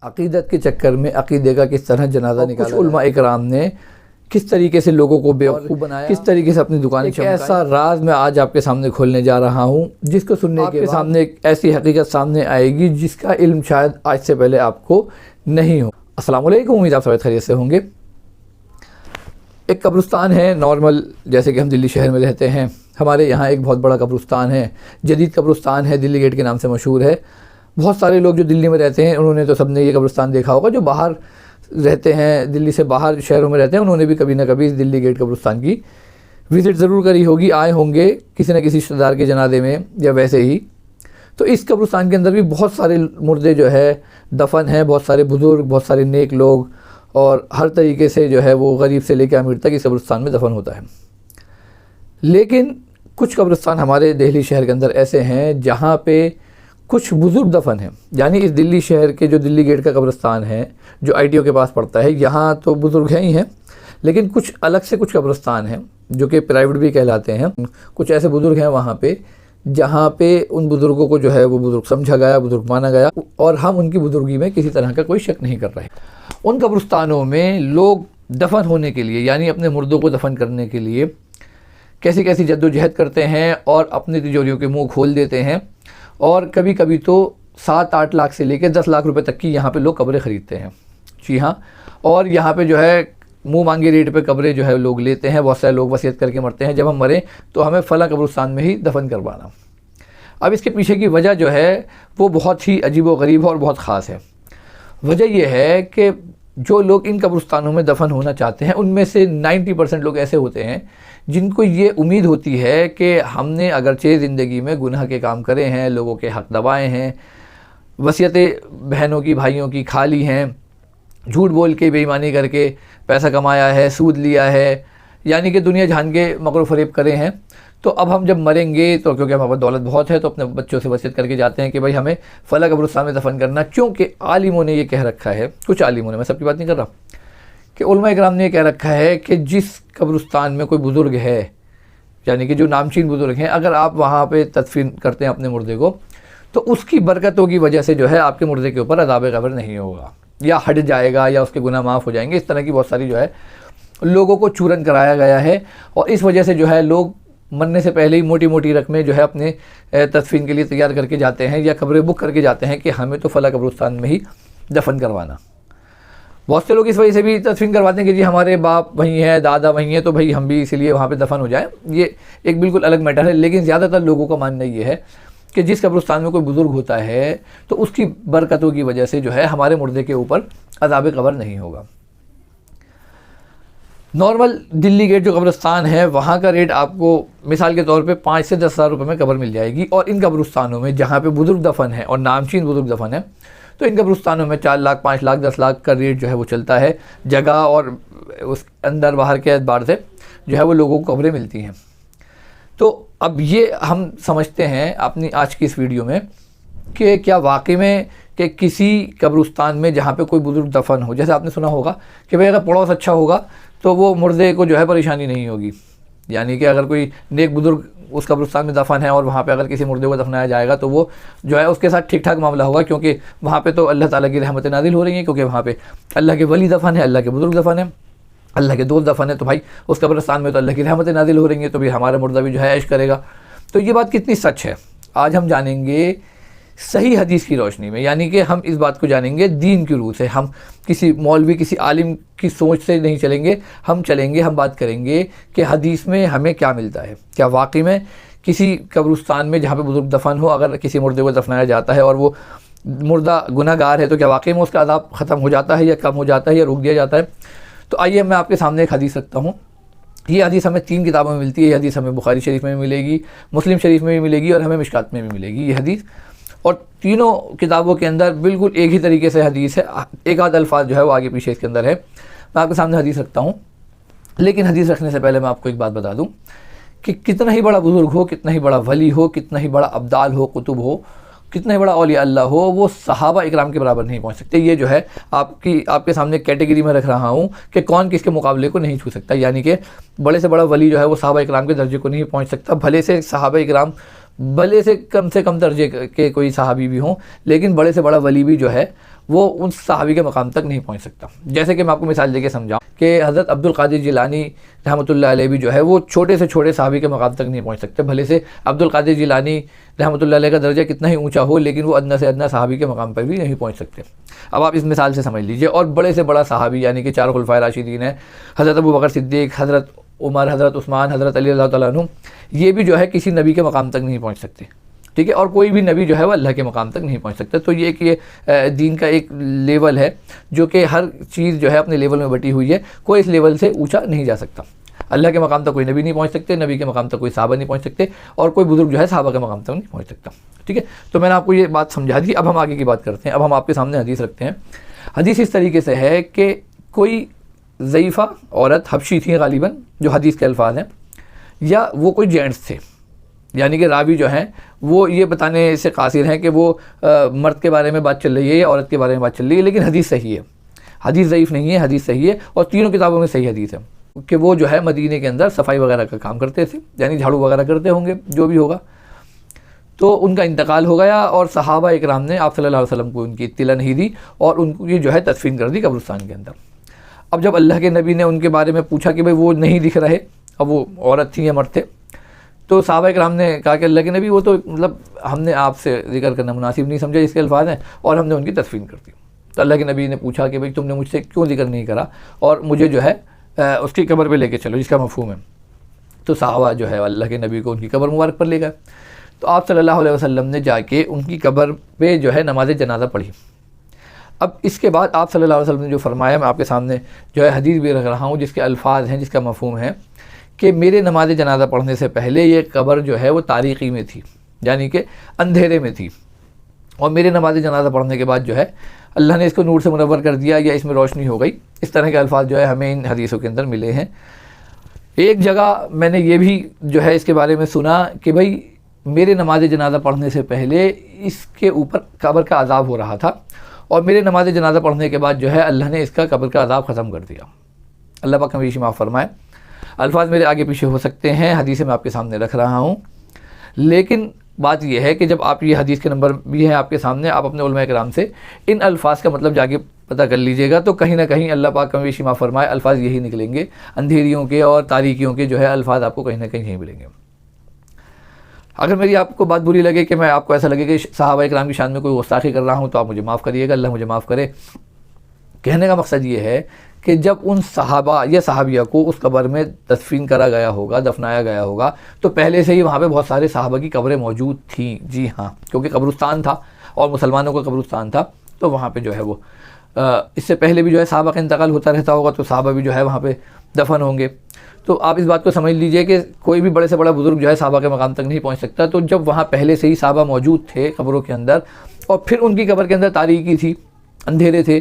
अक़ीदत के चक्कर में अक़ीदे का किस तरह जनाजा निकाला। कुछ उलमा इकराम ने किस तरीके से लोगों को बेवकूफ़ बनाया, किस तरीके से अपनी दुकानें चमकाई। ऐसा राज मैं आज आपके सामने खोलने जा रहा हूँ जिसको सुनने के सामने एक ऐसी हकीकत सामने आएगी जिसका इल्म शायद आज से पहले आपको नहीं हो। अस्सलाम वालेकुम, उम्मीद आप सब खैरियत से होंगे। एक कब्रिस्तान है नॉर्मल, जैसे कि हम दिल्ली शहर में रहते हैं। हमारे यहाँ एक बहुत बड़ा कब्रिस्तान है, जदीद कब्रिस्तान है, दिल्ली गेट के नाम से मशहूर है। बहुत सारे लोग जो दिल्ली में रहते हैं उन्होंने तो सबने ये कब्रिस्तान देखा होगा। जो बाहर रहते हैं, दिल्ली से बाहर शहरों में रहते हैं, उन्होंने भी कभी ना कभी इस दिल्ली गेट कब्रिस्तान की विज़िट ज़रूर करी होगी, आए होंगे किसी न किसी रिश्तेदार के जनाजे में या वैसे ही। तो इस कब्रिस्तान के अंदर भी बहुत सारे मुर्दे जो है दफन हैं, बहुत सारे बुज़ुर्ग, बहुत सारे नेक लोग, और हर तरीके से जो है वो गरीब से लेकर अमीर तक इस कब्रिस्तान में दफन होता है। लेकिन कुछ कब्रिस्तान हमारे दिल्ली शहर के अंदर ऐसे हैं जहाँ पे कुछ बुज़ुर्ग दफन हैं। यानी इस दिल्ली शहर के जो दिल्ली गेट का कब्रिस्तान है, जो ITO के पास पड़ता है, यहाँ तो बुज़ुर्ग हैं ही हैं, लेकिन कुछ अलग से कुछ कब्रिस्तान हैं जो कि प्राइवेट भी कहलाते हैं। कुछ ऐसे बुज़ुर्ग हैं वहाँ पे जहाँ पे उन बुज़ुर्गों को जो है वो बुज़ुर्ग समझा गया, बुज़ुर्ग माना गया, और हम उनकी बुज़ुर्गी में किसी तरह का कोई शक नहीं कर रहे। उन कब्रिस्तानों में लोग दफन होने के लिए, यानी अपने मुर्दों को दफन करने के लिए कैसी कैसी जद्दोजहद करते हैं और अपनी तिजोरियों के मुँह खोल देते हैं। और कभी कभी तो 7-8 लाख से लेकर 10 लाख रुपए तक की यहाँ पे लोग कब्रें ख़रीदते हैं। जी हाँ, और यहाँ पे जो है मुँह मांगे रेट पे कब्रें जो है लोग लेते हैं। बहुत सारे लोग वसीयत करके मरते हैं, जब हम मरें तो हमें फला कब्रिस्तान में ही दफन करवाना। अब इसके पीछे की वजह जो है वो बहुत ही अजीब व गरीब और बहुत ख़ास है। वजह यह है कि जो लोग इन कब्रिस्तानों में दफन होना चाहते हैं उनमें से 90% लोग ऐसे होते हैं जिनको ये उम्मीद होती है कि हमने अगरचे ज़िंदगी में गुनाह के काम करे हैं, लोगों के हक़ दबाए हैं, वसीयतें बहनों की भाइयों की खा ली हैं, झूठ बोल के बेईमानी करके पैसा कमाया है, सूद लिया है, यानी कि दुनिया जहान के मकर फ़रेब करे हैं। तो अब हम जब मरेंगे तो क्योंकि हमारे पास दौलत बहुत है तो अपने बच्चों से वसीयत करके जाते हैं कि भाई हमें फला कब्रिस्तान में दफन करना। क्योंकि आलिमों ने ये कह रखा है, कुछ आलिमों ने, मैं सबकी बात नहीं कर रहा, कि उलमा इकराम ने ये कह रखा है कि जिस कब्रिस्तान में कोई बुज़ुर्ग है, यानी कि जो नामचीन बुज़ुर्ग हैं, अगर आप वहाँ पे तदफीन करते हैं अपने मुर्दे को तो उसकी बरकतों की वजह से जो है आपके मुर्दे के ऊपर अज़ाब क़ब्र नहीं होगा, या हट जाएगा, या उसके गुनाह माफ़ हो जाएंगे। इस तरह की बहुत सारी जो है लोगों को चूरन कराया गया है, और इस वजह से जो है लोग मरने से पहले ही मोटी मोटी रकमें जो है अपने तदफीन के लिए तैयार करके जाते हैं, या कब्रें बुक करके जाते हैं कि हमें तो फला कब्रिस्तान में ही दफन करवाना। बहुत से लोग इस वजह से भी तदफीन करवाते हैं कि जी हमारे बाप वहीं हैं, दादा वहीं हैं, तो भाई हम भी इसीलिए वहाँ पे दफन हो जाएं। ये एक बिल्कुल अलग मैटर है। लेकिन ज़्यादातर लोगों का मानना ये है कि जिस कब्रिस्तान में कोई बुज़ुर्ग होता है तो उसकी बरकतों की वजह से जो है हमारे मुर्दे के ऊपर अज़ाब क़ब्र नहीं होगा। नॉर्मल दिल्ली गेट जो कब्रिस्तान है वहाँ का रेट आपको मिसाल के तौर पे 5 से 10 हज़ार रुपये में कब्र मिल जाएगी। और इन कब्रिस्तानों में जहाँ पे बुज़ुर्ग दफन है और नामचीन बुज़ुर्ग दफन है, तो इन कब्रिस्तानों में 4 लाख, 5 लाख, 10 लाख का रेट जो है वो चलता है। जगह और उस अंदर बाहर के एतबार से जो है वो लोगों को कब्रें मिलती हैं। तो अब ये हम समझते हैं अपनी आज की इस वीडियो में कि क्या वाकई में कि किसी कब्रिस्तान में जहाँ पे कोई बुज़ुर्ग दफन हो, जैसे आपने सुना होगा कि भाई अगर पड़ोस अच्छा होगा तो वो मुर्दे को जो है परेशानी नहीं होगी। यानी कि अगर कोई नेक बुज़ुर्ग उस कब्रिस्तान में दफन है और वहाँ पे अगर किसी मुर्दे को दफनाया जाएगा तो वो जो है उसके साथ ठीक ठाक मामला होगा, क्योंकि वहाँ पे तो अल्लाह ताला की रहमतें नाज़िल हो रही हैं, क्योंकि वहाँ पे अल्लाह के वली दफन है, अल्लाह के बुज़ुर्ग दफन है, अल्लाह के दोस्त दफन है। तो भाई उस कब्रिस्तान में तो अल्लाह की रहमतें नाज़िल हो रही हैं, तो भाई हमारा मुर्दा भी जो है ऐश करेगा। तो ये बात कितनी सच है आज हम जानेंगे सही हदीस की रोशनी में। यानी कि हम इस बात को जानेंगे दीन की रूह से। हम किसी मौलवी, किसी आलिम की सोच से नहीं चलेंगे, हम बात करेंगे कि हदीस में हमें क्या मिलता है। क्या वाकई में किसी कब्रिस्तान में जहाँ पे बुज़ुर्ग दफन हो, अगर किसी मुर्दे को दफनाया जाता है और वो मुर्दा गुनाहगार है, तो क्या वाकई में उसका अज़ाब ख़त्म हो जाता है, या कम हो जाता है, या रुक दिया जाता है? तो आइए मैं आपके सामने एक हदीस रखता हूँ। ये हदीस हमें 3 किताबों में मिलती है। ये हदीस हमें बुखारी शरीफ में भी मिलेगी, मुस्लिम शरीफ में भी मिलेगी, और हमें मिशकात में भी मिलेगी ये हदीस। और तीनों किताबों के अंदर बिल्कुल एक ही तरीके से हदीस है, एक आध अल्फाज जो है वो आगे पीछे इसके अंदर है। मैं आपके सामने हदीस रखता हूँ, लेकिन हदीस रखने से पहले मैं आपको एक बात बता दूँ कि कितना ही बड़ा बुज़ुर्ग हो, कितना ही बड़ा वली हो, कितना ही बड़ा अब्दाल हो, कुतुब हो, कितना ही बड़ा औलिया अल्लाह हो, वो सहाबा इकराम के बराबर नहीं पहुँच सकते। ये जो है आपके सामने कैटेगरी में रख रहा हूँ कि कौन किसके मुकाबले को नहीं छू सकता। यानी कि बड़े से बड़ा वली जो है वो सहाबा इकराम के दर्जे को नहीं पहुँच सकता। भले से सहाबा इकराम भले से कम दर्जे के कोई सहाबी भी हों, लेकिन बड़े से बड़ा वली भी जो है वो उन सहाबी के मकाम तक नहीं पहुँच सकता। जैसे कि मैं आपको मिसाल देके समझाऊँ कि हज़रत अब्दुल कादिर जिलानी रहमतुल्लाह अलैह भी जो है वो छोटे से छोटे सहाबी के मकाम तक नहीं पहुँच सकते। भले से अब्दुल कादिर जिलानी रहमतुल्लाह अलैह का दर्जा कितना ही ऊंचा हो, लेकिन वो अदना से अदना सहाबी के मकाम पर भी नहीं पहुँच सकते। अब आप इस मिसाल से समझ लीजिए। और बड़े से बड़ा सहाबी यानी कि 4 खुलफाए राशिदीन हैं, हज़रत अबू बकर सिद्दीक़, हज़रत उमर, हज़रत उस्मान, हज़रत अली अल्लाह तआला अन्हु, ये भी जो है किसी नबी के मकाम तक नहीं पहुँच सकते। ठीक है, और कोई भी नबी जो है वो अल्लाह के मकाम तक नहीं पहुँच सकता। तो ये कि ये दीन का एक लेवल है जो कि हर चीज़ जो है अपने लेवल में बटी हुई है, कोई इस लेवल से ऊंचा नहीं जा सकता। अल्लाह के मकाम तक कोई नबी नहीं पहुँच सकते, नबी के मकाम तक कोई सहाबा नहीं पहुँच सकते, और कोई बुजुर्ग जो है सहाबा के मकाम तक नहीं पहुँच सकता। ठीक है, तो मैंने आपको ये बात समझा दी। अब हम आगे की बात करते हैं। अब हम आपके सामने हदीस रखते हैं। हदीस इस तरीके से है कि कोई ज़ईफ़ा औरत, हबशी थी गालिबन, जो हदीस के अल्फाज हैं, या वो कोई जेंट्स थे, यानी कि रावी जो हैं वो ये बताने से कासिर हैं कि वो मर्द के बारे में बात चल रही है या औरत के बारे में बात चल रही है, लेकिन हदीस सही है, हदीस ज़ईफ़ नहीं है, हदीस सही है। और तीनों किताबों में सही हदीस है कि वो जो है मदीने के अंदर सफाई वगैरह का काम करते थे, यानी झाड़ू वगैरह करते होंगे, जो भी होगा। तो उनका इंतकाल हो गया और सहाबा इकराम ने आप सल्लल्लाहु अलैहि वसल्लम को उनकी इत्तिला नहीं दी और उनको ये जो है तदफीन कर दी कब्रिस्तान के अंदर। अब जब अल्लाह के नबी ने उनके बारे में पूछा कि भाई वो नहीं दिख रहे, अब वो औरत थी या मर्द थे, तो सहाबा इकराम ने कहा कि अल्लाह के नबी वो तो मतलब हमने आपसे जिक्र करना मुनासिब नहीं समझा, इसके अल्फाज हैं, और हमने उनकी तदफीन कर दी। तो अल्लाह के नबी ने पूछा कि भाई तुमने मुझसे क्यों जिक्र नहीं करा और मुझे जो है उसकी कब्र पे लेके चलो, जिसका मफ़हूम है। तो सहाबा जो है अल्लाह के नबी को उनकी कब्र मुबारक पर ले गए। तो आप सल्लल्लाहु अलैहि वसल्लम ने जाके उनकी कब्र पे जो है नमाज जनाजा पढ़ी। अब इसके बाद आप सल्लल्लाहु अलैहि वसल्लम ने जो फरमाया, मैं आपके सामने जो है हदीस भी रख रहा हूँ जिसके अल्फाज हैं, जिसका मफ़हूम है कि मेरे नमाज जनाजा पढ़ने से पहले ये कब्र जो है वो तारीकी में थी, यानी कि अंधेरे में थी, और मेरे नमाज जनाजा पढ़ने के बाद जो है अल्लाह ने इसको नूर से मुनव्वर कर दिया या इसमें रोशनी हो गई। इस तरह के अल्फाज जो है हमें इन हदीसों के अंदर मिले हैं। एक जगह मैंने ये भी जो है इसके बारे में सुना कि भाई मेरे नमाज जनाजा पढ़ने से पहले इसके ऊपर कब्र का अज़ाब हो रहा था, और मेरे नमाज जनाजा पढ़ने के बाद जो है अल्लाह ने इसका कब्र का अज़ाब ख़त्म कर दिया। अल्लाह पाक हमेशा माफ़ फरमाए। अल्फाज मेरे आगे पीछे हो सकते हैं, हदीसें मैं आपके सामने रख रहा हूँ, लेकिन बात यह है कि जब आप ये हदीस के नंबर भी हैं आपके सामने, आप अपने उलमा किराम से इन अल्फाज का मतलब जाके पता कर लीजिएगा, तो कहीं ना कहीं अल्लाह पाक हमेशा माफ़ फरमाए अल्फाज यही निकलेंगे, अंधेरियों के और तारीकियों के जो है अल्फाज आपको कहीं ना कहीं यही मिलेंगे। अगर मेरी आपको बात बुरी लगे कि मैं आपको ऐसा लगे कि सहाबा इकराम की शान में कोई गुस्ताखी कर रहा हूँ, तो आप मुझे माफ़ करिएगा, अल्लाह मुझे माफ़ करे। कहने का मकसद ये है कि जब उन सहाबा या सहाबिया को उस कब्र में तदफीन करा गया होगा, दफनाया गया होगा, तो पहले से ही वहाँ पे बहुत सारे सहाबा की कब्रें मौजूद थीं। जी हाँ, क्योंकि कब्रिस्तान था और मुसलमानों का कब्रिस्तान था, तो वहाँ पे जो है वो इससे पहले भी जो है सहाबा का इंतकाल होता रहता होगा, तो सहाबा भी जो है वहाँ पे दफन होंगे। तो आप इस बात को समझ लीजिए कि कोई भी बड़े से बड़ा बुज़ुर्ग जो है सहाबा के मकाम तक नहीं पहुँच सकता। तो जब वहाँ पहले से ही सहाबा मौजूद थे कब्रों के अंदर, और फिर उनकी कब्र के अंदर तारीकी थी, अंधेरे थे,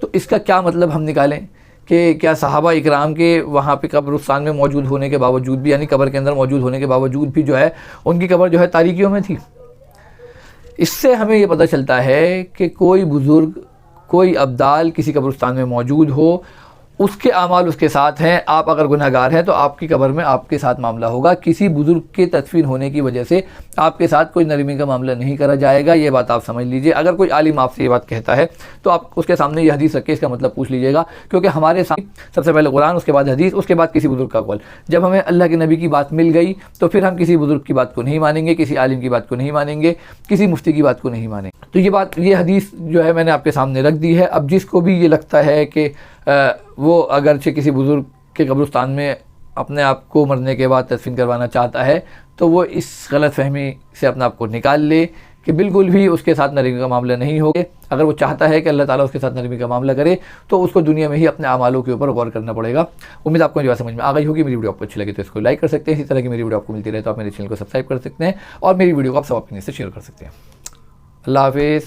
तो इसका क्या मतलब हम निकालें कि क्या सहाबा इकराम के वहाँ पे कब्रिस्तान में मौजूद होने के बावजूद भी, यानी कब्र के अंदर मौजूद होने के बावजूद भी जो है उनकी कब्र जो है तारीकियों में थी। इससे हमें ये पता चलता है कि कोई बुज़ुर्ग, कोई अब्दाल किसी कब्रिस्तान में मौजूद हो, उसके आमाल उसके साथ हैं, आप अगर गुनहगार हैं तो आपकी कब्र में आपके साथ मामला होगा। किसी बुज़ुर्ग के तदफीन होने की वजह से आपके साथ कोई नरमी का मामला नहीं करा जाएगा, ये बात आप समझ लीजिए। अगर कोई आलिम आपसे ये बात कहता है तो आप उसके सामने ये हदीस रख के इसका मतलब पूछ लीजिएगा, क्योंकि हमारे सामने सबसे पहले कुरान, उसके बाद हदीस, उसके बाद किसी बुज़ुर्ग का कौल। जब हमें अल्लाह के नबी की बात मिल गई तो फिर हम किसी बुज़ुर्ग की बात को नहीं मानेंगे, किसी आलिम की बात को नहीं मानेंगे, किसी मुफ्ती की बात को नहीं मानेंगे। तो ये बात, ये हदीस जो है मैंने आपके सामने रख दी है। अब जिसको भी ये लगता है कि वो अगरचे किसी बुज़ुर्ग के कब्रिस्तान में अपने आप को मरने के बाद तदफीन करवाना चाहता है, तो वो इस गलत फहमी से अपने आप को निकाल ले कि बिल्कुल भी उसके साथ नरमी का मामला नहीं होगा। अगर वो चाहता है कि अल्लाह ताला उसके साथ नरमी का मामला करे, तो उसको दुनिया में ही अपने अमालों के ऊपर गौर करना पड़ेगा। उम्मीद आपको जो समझ में आ गई होगी। मेरी वीडियो आपको अच्छी लगी तो इसको लाइक कर सकते हैं। इसी तरह की मेरी वीडियो आपको मिलती रहे तो आप मेरे चैनल को सब्सक्राइब कर सकते हैं और मेरी वीडियो को आप सब अपने से शेयर कर सकते हैं। अल्लाह हाफिज़।